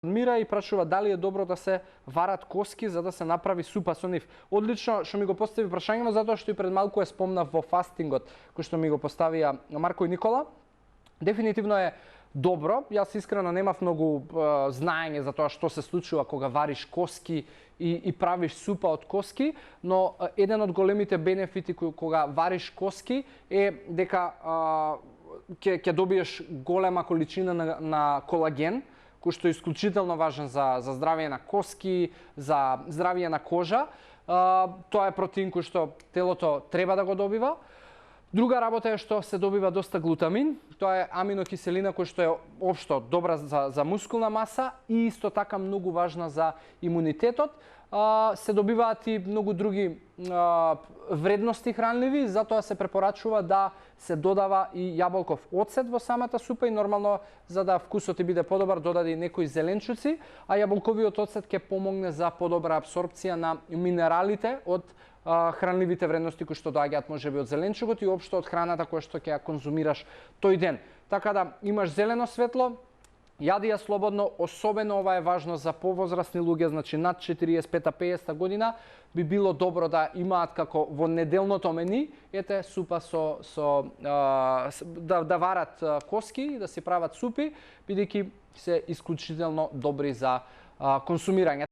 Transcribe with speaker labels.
Speaker 1: Мира и прашува дали е добро да се варат коски за да се направи супа со нив. Одлично што ми го постави прашањето, затоа што и пред малку е спомнав во фастингот, кој што ми го поставија Марко и Никола. Дефинитивно е добро. Јас искрено немав многу знаење за тоа што се случува кога вариш коски и правиш супа од коски, но еден од големите бенефити кога вариш коски е дека ќе добиеш голема количина на колаген, кој што е исклучително важен за здравје на коски, за здравје на кожа. Тоа е протеин кој што телото треба да го добива. Друга работа е што се добива доста глутамин. Тоа е аминокиселина која што е општо добра за мускулна маса и исто така многу важна за имунитетот. Се добиваат и многу други вредности хранливи, затоа се препорачува да се додава и јаболков оцет во самата супа и нормално за да вкусот ти биде подобар додаде и некои зеленчуци, а јаболковиот оцет ќе помогне за подобра апсорпција на минералите од хранливите вредности кои што доаѓаат можеби од зеленчукот и општо од храната која што ќе ја конзумираш тој ден. Така да имаш зелено светло, јади ја слободно, особено ова е важно за повозрасни луѓе, значи над 45-50 година, би било добро да имаат како во неделното мени, ете супа да варат коски и да си прават супи, бидејќи се исклучително добри за консумирање.